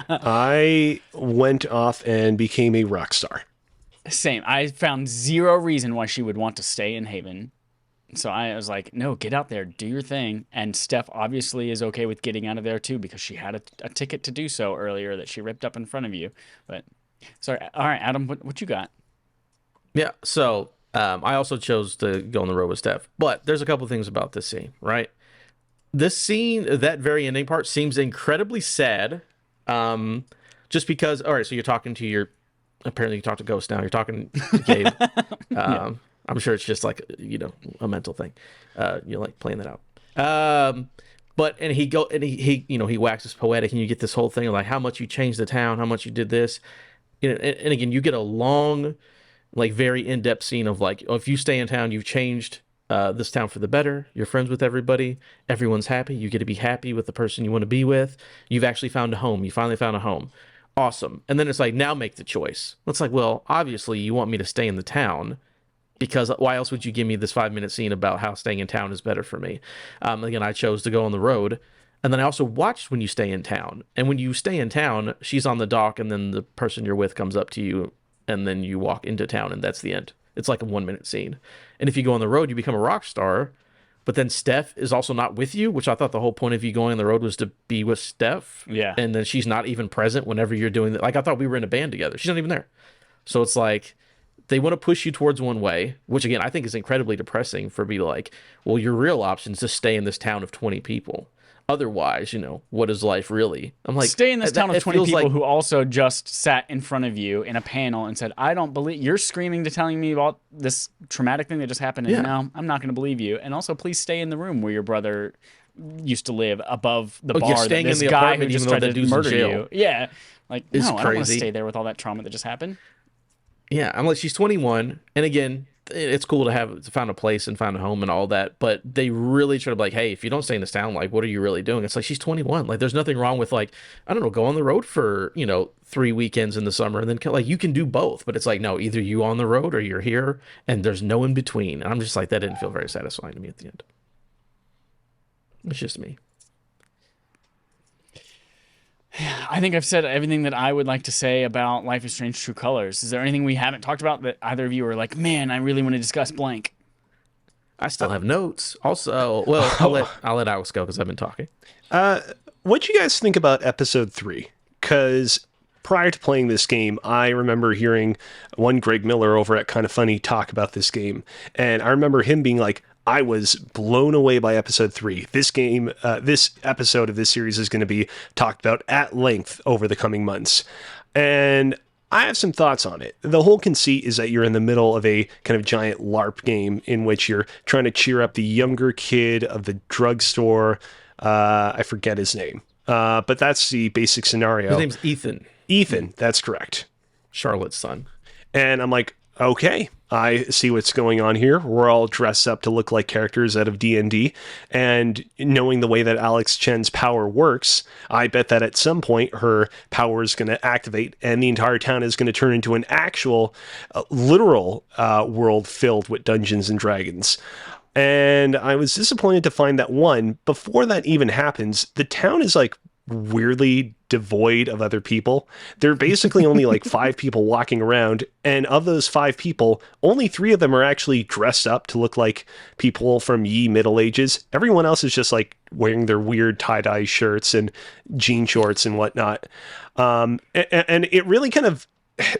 I went off and became a rock star. Same. I found zero reason why she would want to stay in Haven. So I was like, no, get out there, do your thing. And Steph obviously is okay with getting out of there too, because she had a ticket to do so earlier that she ripped up in front of you. But sorry. All right, Adam, what you got? Yeah, so I also chose to go on the road with Steph. But there's a couple things about this scene, right? This scene, that very ending part, seems incredibly sad. Just because, all right, so you're talking to your, apparently you talk to Ghost now. You're talking to Gabe. I'm sure it's just like, a mental thing. You like playing that out. And he waxes poetic, and you get this whole thing of like how much you changed the town, how much you did this. And again, you get a long, like very in-depth scene of like, oh, if you stay in town, you've changed this town for the better. You're friends with everybody. Everyone's happy. You get to be happy with the person you want to be with. You've actually found a home. You finally found a home. Awesome. And then it's like, now make the choice. It's like, well, obviously you want me to stay in the town, because why else would you give me this 5-minute scene about how staying in town is better for me? Again, I chose to go on the road. And then I also watched when you stay in town. And when you stay in town, she's on the dock, and then the person you're with comes up to you, and then you walk into town, and that's the end. It's like a 1-minute scene. And if you go on the road, you become a rock star. But then Steph is also not with you, which I thought the whole point of you going on the road was to be with Steph. Yeah. And then she's not even present whenever you're doing that. Like, I thought we were in a band together. She's not even there. So it's like, they want to push you towards one way, which again, I think is incredibly depressing for me to like, well, your real option is to stay in this town of 20 people. Otherwise, what is life really? I'm like, stay in this town of 20 people like, who also just sat in front of you in a panel and said, I don't believe you're screaming to telling me about this traumatic thing that just happened. And no, I'm not going to believe you. And also, please stay in the room where your brother used to live above the bar. You're staying that this in the guy who apartment, just even though tried that to dude's in murder jail. you. Yeah. Like, It's no, I don't want to crazy. stay there with all that trauma that just happened. Yeah, I'm like, she's 21, and again, it's cool to find a place and find a home and all that, but they really try to be like, hey, if you don't stay in this town, like, what are you really doing? It's like, she's 21. Like, there's nothing wrong with, like, I don't know, go on the road for 3 weekends in the summer, and then like you can do both. But it's like, no, either you on the road or you're here, and there's no in between. And I'm just like, that didn't feel very satisfying to me at the end. It's just me. I think I've said everything that I would like to say about Life is Strange True Colors. Is there anything we haven't talked about that either of you are like, man, I really want to discuss blank? I still have notes. Also, well, I'll let Alex go because I've been talking. What do you guys think about episode 3? Because prior to playing this game, I remember hearing one Greg Miller over at Kind of Funny talk about this game. And I remember him being like, I was blown away by episode 3. This game, this episode of this series is going to be talked about at length over the coming months. And I have some thoughts on it. The whole conceit is that you're in the middle of a kind of giant LARP game in which you're trying to cheer up the younger kid of the drugstore. I forget his name. But that's the basic scenario. His name's Ethan. Ethan, that's correct. Charlotte's son. And I'm like, okay, I see what's going on here. We're all dressed up to look like characters out of D&D. And knowing the way that Alex Chen's power works, I bet that at some point her power is going to activate and the entire town is going to turn into an actual, literal world filled with Dungeons and Dragons. And I was disappointed to find that, one, before that even happens, the town is like weirdly devoid of other people. There are basically only like 5 people walking around, and of those 5 people, only 3 of them are actually dressed up to look like people from ye Middle Ages. Everyone else is just like wearing their weird tie-dye shirts and jean shorts and whatnot. And it really kind of,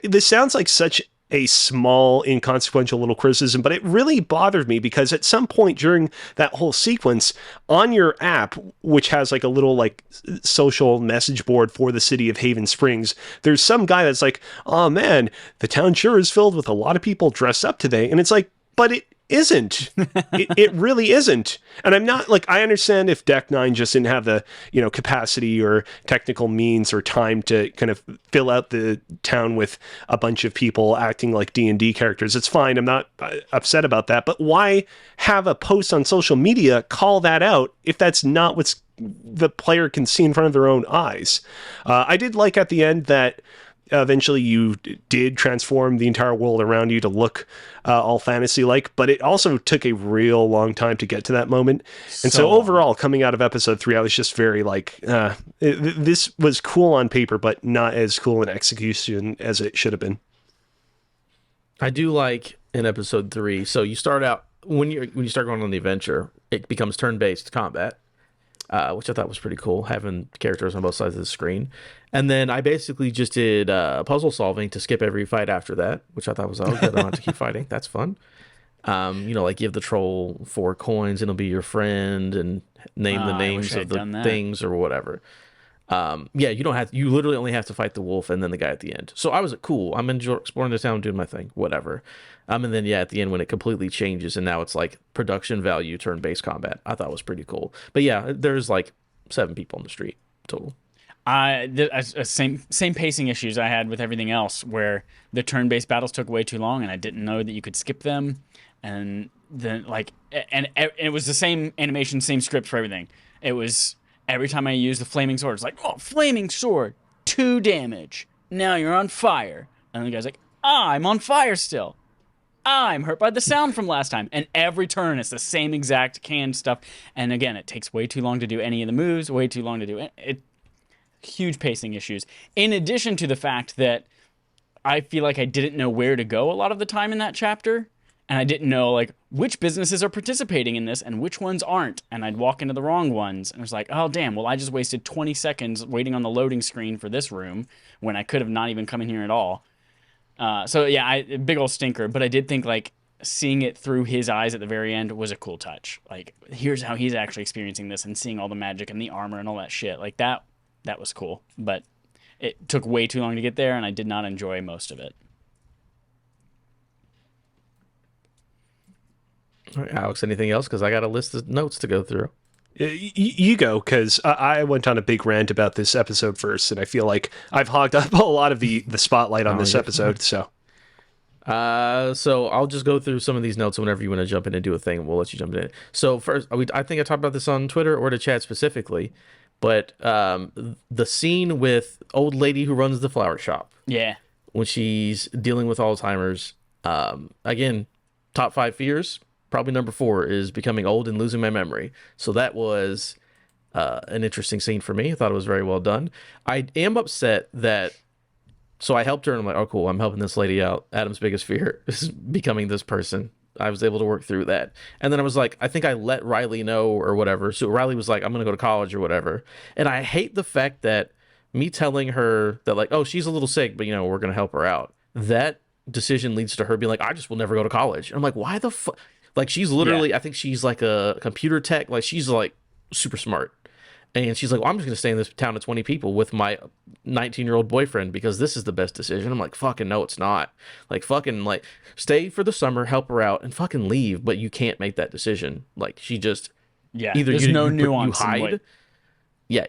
this sounds like such a small, inconsequential little criticism, but it really bothered me because at some point during that whole sequence on your app, which has like a little like social message board for the city of Haven Springs, there's some guy that's like, oh man, the town sure is filled with a lot of people dressed up today. And it's like, but it isn't. It really isn't. And I'm not like, I understand if Deck 9 just didn't have the, capacity or technical means or time to kind of fill out the town with a bunch of people acting like D&D characters. It's fine. I'm not upset about that. But why have a post on social media call that out if that's not what's the player can see in front of their own eyes? I did like at the end that eventually you did transform the entire world around you to look all fantasy-like, but it also took a real long time to get to that moment. And so overall, coming out of episode 3, I was just very like, this was cool on paper, but not as cool in execution as it should have been. I do like in episode 3. So you start out when you start going on the adventure, it becomes turn-based combat. which I thought was pretty cool, having characters on both sides of the screen. And then I basically just did puzzle solving to skip every fight after that, which I thought was, oh, good, I don't have to keep fighting. That's fun. Like give the troll 4 coins and it'll be your friend, and name the names of the things or whatever. You don't have, you literally only have to fight the wolf and then the guy at the end. So I was cool. I'm enjoying exploring the town, doing my thing, whatever. And then at the end when it completely changes and now it's like production value turn-based combat, I thought was pretty cool. But yeah, there's like 7 people on the street total. Same pacing issues I had with everything else, where the turn-based battles took way too long and I didn't know that you could skip them. And then and it was the same animation, same script for everything. It was every time I used the flaming sword, it's like, oh, flaming sword, 2 damage. Now you're on fire. And the guy's like, I'm on fire still. I'm hurt by the sound from last time. And every turn it's the same exact canned stuff. And again, it takes way too long to do any of the moves, way too long to do it. Huge pacing issues. In addition to the fact that I feel like I didn't know where to go a lot of the time in that chapter. And I didn't know, like, which businesses are participating in this and which ones aren't. And I'd walk into the wrong ones. And it was like, oh, damn, well, I just wasted 20 seconds waiting on the loading screen for this room when I could have not even come in here at all. Big old stinker. But I did think, like, seeing it through his eyes at the very end was a cool touch. Like, here's how he's actually experiencing this and seeing all the magic and the armor and all that shit. Like, that was cool. But it took way too long to get there, and I did not enjoy most of it. All right, Alex, anything else? Because I got a list of notes to go through. You go, because I went on a big rant about this episode first, and I feel like I've hogged up a lot of the spotlight on this episode. So I'll just go through some of these notes. Whenever you want to jump in and do a thing, we'll let you jump in. So first, I think I talked about this on Twitter or the chat specifically, but the scene with old lady who runs the flower shop. Yeah. When she's dealing with Alzheimer's, again, top 5 fears. Probably number 4 is becoming old and losing my memory. So that was an interesting scene for me. I thought it was very well done. I am upset that... So I helped her, and I'm like, oh, cool, I'm helping this lady out. Adam's biggest fear is becoming this person. I was able to work through that. And then I was like, I think I let Riley know or whatever. So Riley was like, I'm going to go to college or whatever. And I hate the fact that me telling her that, like, oh, she's a little sick, but, we're going to help her out. That decision leads to her being like, I just will never go to college. And I'm like, why the fuck? Like, she's literally, I think she's like a computer tech. Like, she's like super smart. And she's like, well, I'm just going to stay in this town of 20 people with my 19-year-old boyfriend because this is the best decision. I'm like, fucking no, it's not. Like, fucking, like, stay for the summer, help her out, and fucking leave. But you can't make that decision. Like, she just... Yeah, there's no nuance. You hide.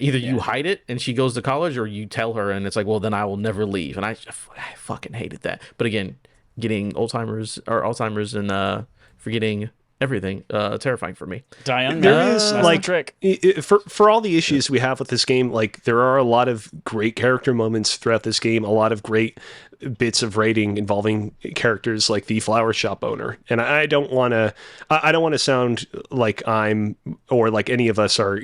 Either you hide it and she goes to college, or you tell her and it's like, well, then I will never leave. And I fucking hated that. But again, getting Alzheimer's and... forgetting everything, terrifying for me. There is like trick for all the issues we have with this game. Like, there are a lot of great character moments throughout this game, a lot of great bits of writing involving characters like the flower shop owner. And I don't want to sound like I'm, or like any of us are,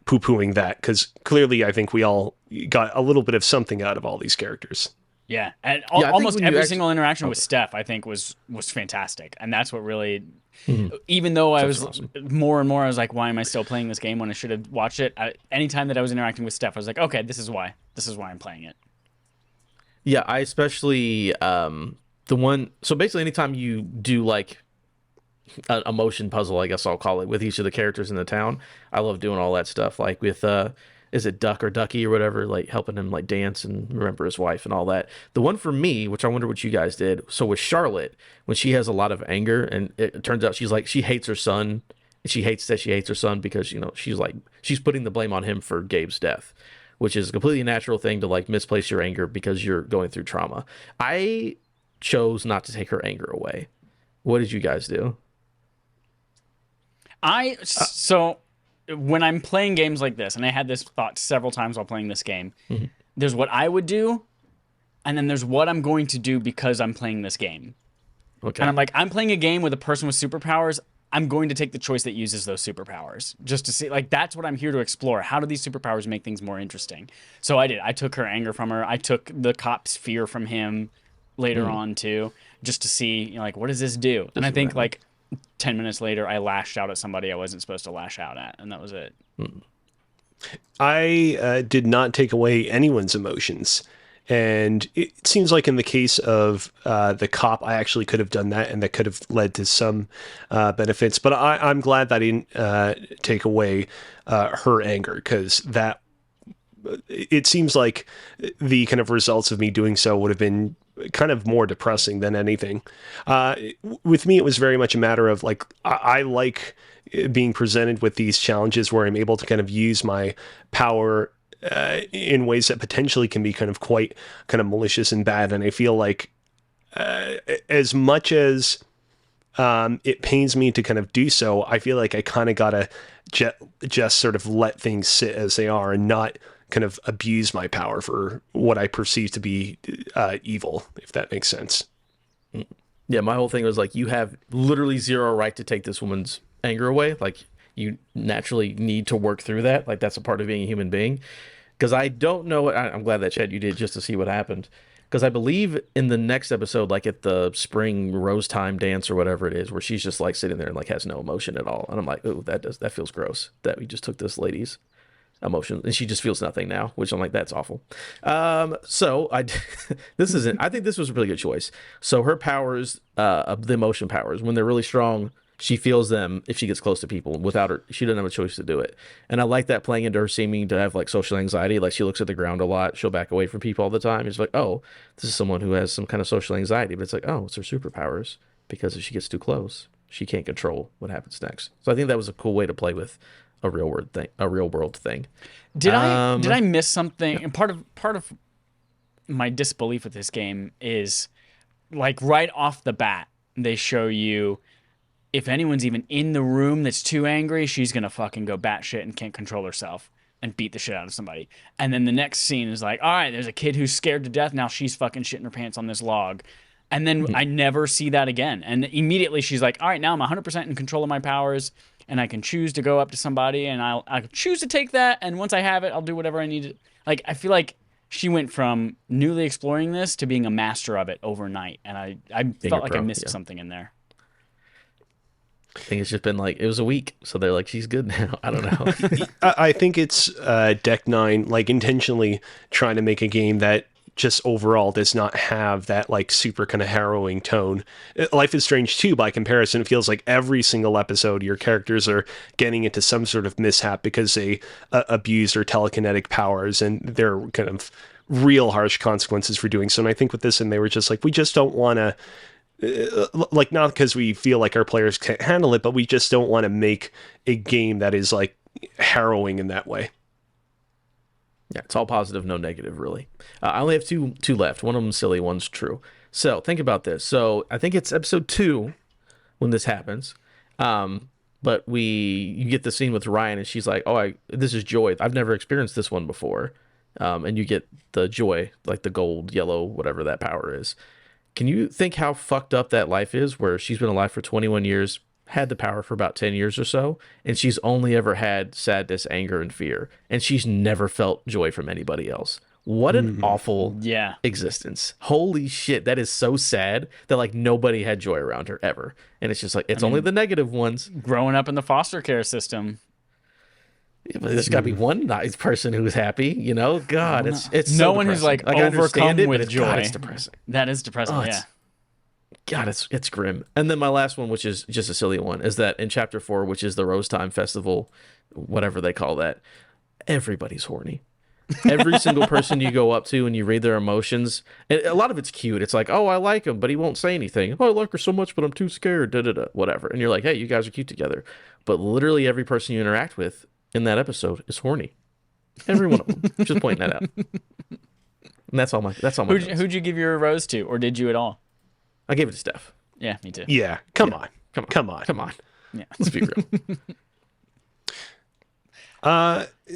poo-pooing that, because clearly I think we all got a little bit of something out of all these characters. Yeah, and almost every single interaction with Steph, I think, was fantastic, and that's what really. Mm-hmm. Even though I was awesome. More and more, I was like, "Why am I still playing this game when I should have watched it?" Anytime that I was interacting with Steph, I was like, "Okay, this is why I'm playing it." Yeah, I especially the one. So basically, anytime you do like a motion puzzle, I guess I'll call it, with each of the characters in the town, I love doing all that stuff. Like with is it Duck or Ducky or whatever, like helping him like dance and remember his wife and all that. The one for me, which I wonder what you guys did. So with Charlotte, when she has a lot of anger, and it turns out she hates her son, and she hates her son because, she's putting the blame on him for Gabe's death, which is a completely natural thing to like misplace your anger because you're going through trauma. I chose not to take her anger away. What did you guys do? When I'm playing games like this, and I had this thought several times while playing this game, there's what I would do, and then there's what I'm going to do because I'm playing this game. Okay. And I'm like, I'm playing a game with a person with superpowers. I'm going to take the choice that uses those superpowers just to see, like, that's what I'm here to explore. How do these superpowers make things more interesting? So I did. I took her anger from her. I took the cop's fear from him later on too, just to see, like, what does this do? And I think like 10 minutes later, I lashed out at somebody I wasn't supposed to lash out at, and that was it. I did not take away anyone's emotions. And it seems like in the case of the cop, I actually could have done that, and that could have led to some benefits. But I'm glad that I didn't take away her anger, because that it seems like the kind of results of me doing so would have been kind of more depressing than anything. With me, it was very much a matter of like, I like being presented with these challenges where I'm able to kind of use my power in ways that potentially can be kind of quite kind of malicious and bad. And I feel like as much as it pains me to kind of do so, I feel like I kind of gotta just sort of let things sit as they are and not kind of abuse my power for what I perceive to be evil, if that makes sense. Yeah, my whole thing was like, you have literally zero right to take this woman's anger away. Like, you naturally need to work through that. Like, that's a part of being a human being. Because I don't know I'm glad that, Chad, you did, just to see what happened. Because I believe in the next episode, like at the spring rose time dance or whatever it is, where she's just like sitting there and like has no emotion at all. And I'm like, oh, that feels gross that we just took this lady's emotion and she just feels nothing now, which I'm like, that's awful. So I think this was a really good choice. So her powers, the emotion powers, when they're really strong, she feels them if she gets close to people. Without her, she doesn't have a choice to do it. And I like that, playing into her seeming to have like social anxiety. Like, she looks at the ground a lot. She'll back away from people all the time. It's like, oh, this is someone who has some kind of social anxiety. But it's like, oh, it's her superpowers, because if she gets too close, she can't control what happens next. So I think that was a cool way to play with a real world thing. Did I miss something? Yeah. And part of my disbelief with this game is, like, right off the bat, they show you, if anyone's even in the room that's too angry, she's gonna fucking go batshit and can't control herself and beat the shit out of somebody. And then the next scene is like, all right, there's a kid who's scared to death. Now she's fucking shitting her pants on this log. And then I never see that again. And immediately she's like, all right, now I'm 100% in control of my powers, and I can choose to go up to somebody, and I'll choose to take that. And once I have it, I'll do whatever I need to. Like, I feel like she went from newly exploring this to being a master of it overnight. And I felt like I missed something in there. I think it's just been like, it was a week, so they're like, she's good now. I don't know. I think it's Deck 9 like intentionally trying to make a game that just overall does not have that like super kind of harrowing tone. Life is Strange 2, by comparison, it feels like every single episode your characters are getting into some sort of mishap because they abused their telekinetic powers, and there are kind of real harsh consequences for doing so. And I think with this, and they were just like, we just don't want to, like, not because we feel like our players can't handle it, but we just don't want to make a game that is like harrowing in that way. Yeah, it's all positive, no negative, really. I only have two left. One of them silly, one's true. So think about this. So I think it's episode 2 when this happens. But you get the scene with Ryan, and she's like, "Oh, this is joy. I've never experienced this one before." And you get the joy, like the gold, yellow, whatever that power is. Can you think how fucked up that life is, where she's been alive for 21 years, had the power for about 10 years or so, and she's only ever had sadness, anger, and fear, and she's never felt joy from anybody else? What an awful existence. Holy shit, that is so sad that like nobody had joy around her ever. And it's just like, it's only the negative ones. Growing up in the foster care system. Yeah, but there's got to be one nice person who's happy, you know? God, it's no so one who's like I overcome it, with joy. God, it's depressing. That is depressing, yeah. God, it's grim. And then my last one, which is just a silly one, is that in chapter 4, which is the Rose Time Festival, whatever they call that, everybody's horny. Every single person you go up to and you read their emotions, and a lot of it's cute. It's like, oh, I like him, but he won't say anything. Oh, I like her so much, but I'm too scared, whatever. And you're like, hey, you guys are cute together. But literally every person you interact with in that episode is horny. Every one of them. Just pointing that out. And that's all my Who'd you give your rose to, or did you at all? I gave it to Steph. Yeah, me too. Yeah, come on. Yeah. Let's be real.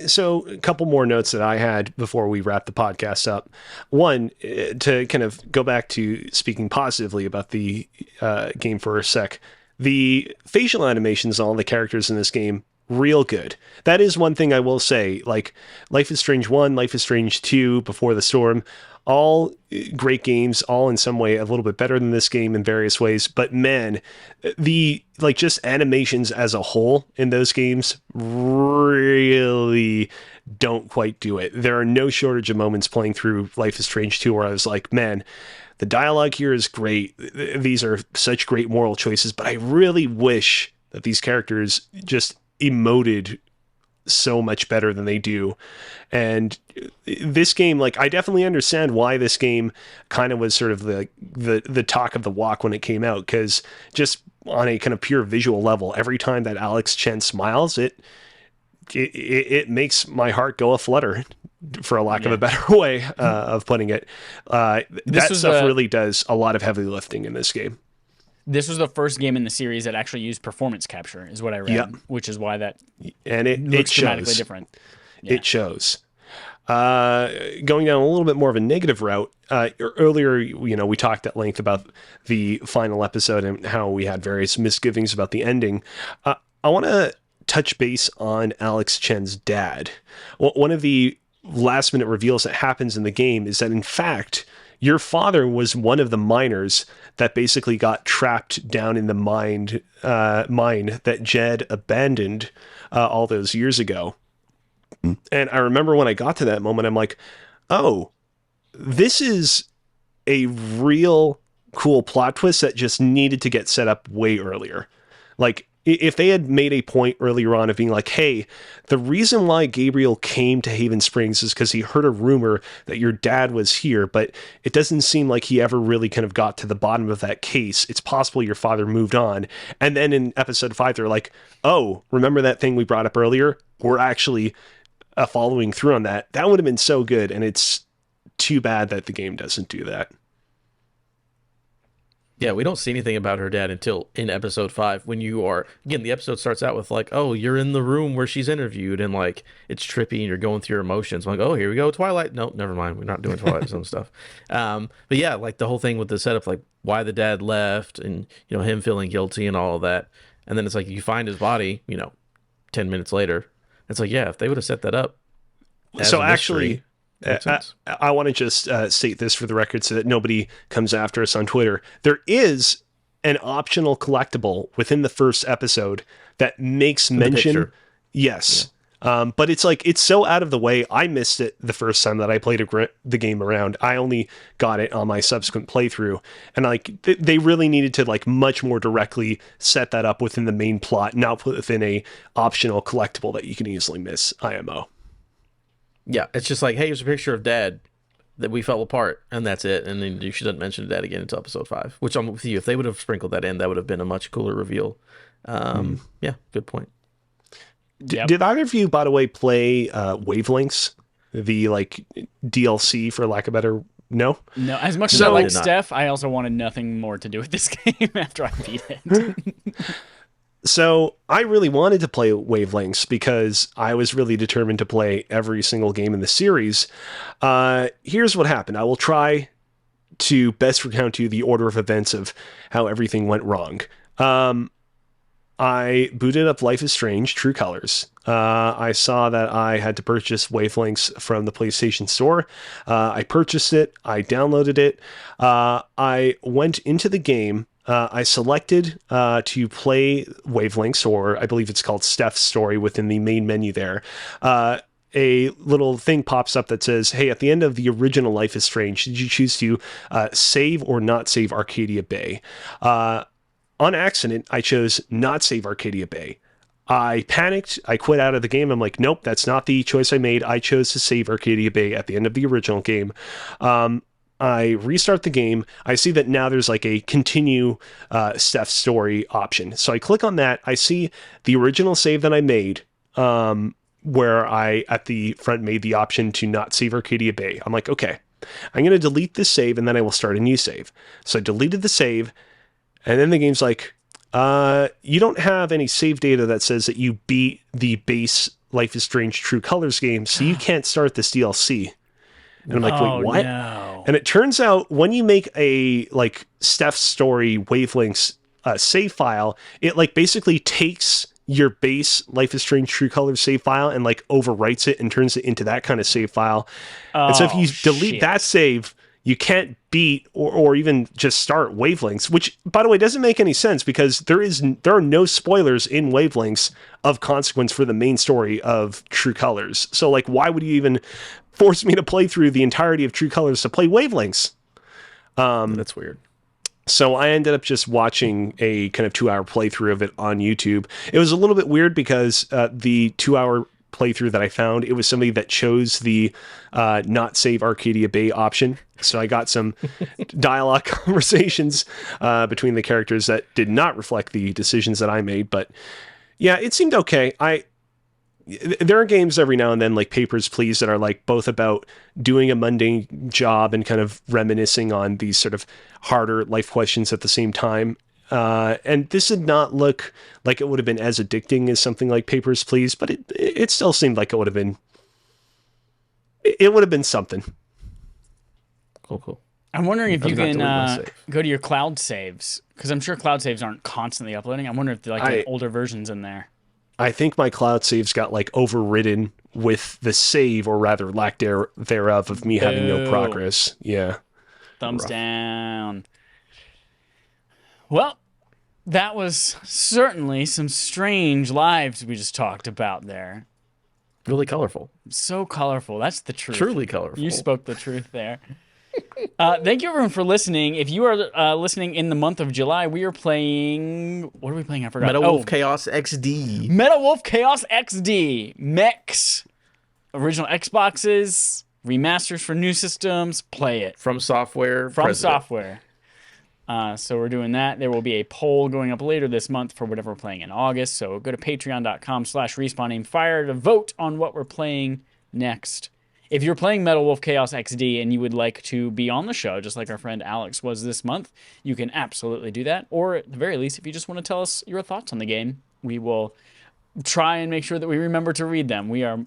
So a couple more notes that I had before we wrap the podcast up. One, to kind of go back to speaking positively about the game for a sec, the facial animations on all the characters in this game real good. That is one thing I will say. Like Life is Strange 1, Life is Strange 2, Before the Storm, all great games, all in some way a little bit better than this game in various ways. But man, the like just animations as a whole in those games really don't quite do it. There are no shortage of moments playing through Life is Strange 2 where I was like, man, the dialogue here is great. These are such great moral choices, but I really wish that these characters just emoted so much better than they do. And this game, like, I definitely understand why this game kind of was sort of the talk of the walk when it came out, because just on a kind of pure visual level, every time that Alex Chen smiles, it makes my heart go a flutter, for a lack of a better way of putting it. That stuff really does a lot of heavy lifting in this game. This was the first game in the series that actually used performance capture, is what I read, which is why that and it looks shows. dramatically different. Yeah. It shows. Going down a little bit more of a negative route, earlier, we talked at length about the final episode and how we had various misgivings about the ending. I want to touch base on Alex Chen's dad. One of the last minute reveals that happens in the game is that, in fact, your father was one of the miners that basically got trapped down in the mine that Jed abandoned all those years ago. And I remember when I got to that moment, I'm like, oh, this is a real cool plot twist that just needed to get set up way earlier. Like, if they had made a point earlier on of being like, hey, the reason why Gabriel came to Haven Springs is because he heard a rumor that your dad was here, but it doesn't seem like he ever really kind of got to the bottom of that case. It's possible your father moved on. And then in episode 5, they're like, oh, remember that thing we brought up earlier? We're actually following through on that. That would have been so good. And it's too bad that the game doesn't do that. Yeah, we don't see anything about her dad until in episode 5, when you are, again, the episode starts out with like, oh, you're in the room where she's interviewed, and like, it's trippy and you're going through your emotions. I'm like, oh, here we go, Twilight. No, never mind. We're not doing Twilight Zone stuff. But yeah, like the whole thing with the setup, like why the dad left and, him feeling guilty and all of that. And then it's like, you find his body, 10 minutes later. It's like, yeah, if they would have set that up. So actually, I want to just state this for the record so that nobody comes after us on Twitter. There is an optional collectible within the first episode that makes mention. Yes. Yeah. But it's like, it's so out of the way. I missed it the first time that I played the game around. I only got it on my subsequent playthrough. And like, they really needed to like much more directly set that up within the main plot, not within a optional collectible that you can easily miss IMO. Yeah, it's just like, hey, here's a picture of Dad that we fell apart, and that's it. And then she doesn't mention Dad again until episode 5, which I'm with you. If they would have sprinkled that in, that would have been a much cooler reveal. Yeah, good point. Did either of you, by the way, play Wavelengths, the like DLC, for lack of better? No? No, as much as I like Steph, I also wanted nothing more to do with this game after I beat it. So I really wanted to play Wavelengths because I was really determined to play every single game in the series. Here's what happened. I will try to best recount to you the order of events of how everything went wrong. I booted up Life is Strange, True Colors. I saw that I had to purchase Wavelengths from the PlayStation Store. I purchased it. I downloaded it. I went into the game. I selected to play Wavelengths, or I believe it's called Steph's Story, within the main menu there. A little thing pops up that says, hey, at the end of the original Life is Strange, did you choose to save or not save Arcadia Bay? On accident, I chose not save Arcadia Bay. I panicked. I quit out of the game. I'm like, nope, that's not the choice I made. I chose to save Arcadia Bay at the end of the original game. I restart the game. I see that now there's like a continue Steph's Story option. So I click on that. I see the original save that I made, where I, at the front, made the option to not save Arcadia Bay. I'm like, okay, I'm going to delete this save and then I will start a new save. So I deleted the save, and then the game's like, you don't have any save data that says that you beat the base Life is Strange True Colors game, so you can't start this DLC. And I'm like, wait, what? No. And it turns out when you make a like Steph's Story Wavelengths save file, it like basically takes your base Life is Strange True Colors save file and like overwrites it and turns it into that kind of save file. And so if you delete that save, you can't beat or even just start Wavelengths, which, by the way, doesn't make any sense because there are no spoilers in Wavelengths of consequence for the main story of True Colors. So, like, why would you even force me to play through the entirety of True Colors to play Wavelengths? That's weird. So I ended up just watching a kind of 2-hour playthrough of it on YouTube. It was a little bit weird because the 2-hour playthrough that I found, it was somebody that chose the not save Arcadia Bay option. So I got some dialogue conversations between the characters that did not reflect the decisions that I made. But yeah, it seemed okay. There are games every now and then, like Papers, Please, that are like both about doing a mundane job and kind of reminiscing on these sort of harder life questions at the same time. And this did not look like it would have been as addicting as something like Papers, Please, but it still seemed like it would have been. It would have been something. Cool. I'm wondering if you can go to your cloud saves, because I'm sure cloud saves aren't constantly uploading. I wonder if they're like older versions in there. I think my cloud saves got like overridden with the save, or rather lack thereof, of me having no progress. Yeah. Thumbs down. Well, that was certainly some strange lives we just talked about there. Really colorful. So colorful. That's the truth. Truly colorful. You spoke the truth there. Thank you, everyone, for listening. If you are listening in the month of July, we are playing... What are we playing? I forgot. Metal Wolf Chaos XD. Metal Wolf Chaos XD. Mechs. Original Xboxes. Remasters for new systems. Play it. From software. Software. So we're doing that. There will be a poll going up later this month for whatever we're playing in August. So go to patreon.com/respawnaimedfire to vote on what we're playing next. If you're playing Metal Wolf Chaos XD and you would like to be on the show, just like our friend Alex was this month, you can absolutely do that. Or at the very least, if you just want to tell us your thoughts on the game, we will try and make sure that we remember to read them. We are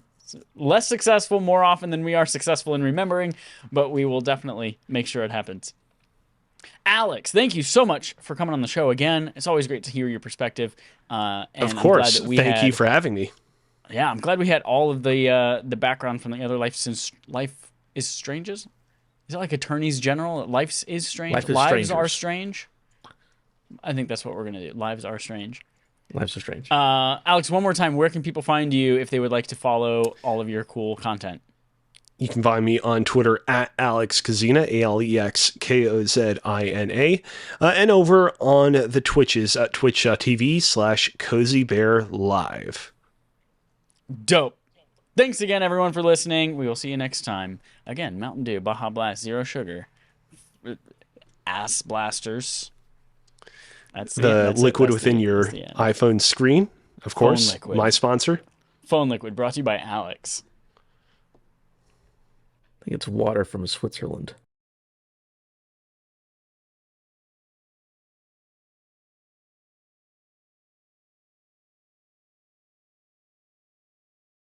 less successful more often than we are successful in remembering, but we will definitely make sure it happens. Alex, thank you so much for coming on the show again. It's always great to hear your perspective. And of course. Thank you for having me. Yeah, I'm glad we had all of the background from the other Life is Stranges. Is it like Attorneys General? Life is Strange? Lives are strange? I think that's what we're going to do. Lives are strange. Lives are strange. Alex, one more time, where can people find you if they would like to follow all of your cool content? You can find me on Twitter at Alex Kozina, AlexKozina, and over on the Twitches at twitch.tv/CozyBearLive. Dope. Thanks again, everyone, for listening. We will see you next time. Again, Mountain Dew, Baja Blast, Zero Sugar, Ass Blasters. That's the liquid within your iPhone screen, of course. My sponsor. Phone Liquid, brought to you by Alex. I think it's water from Switzerland.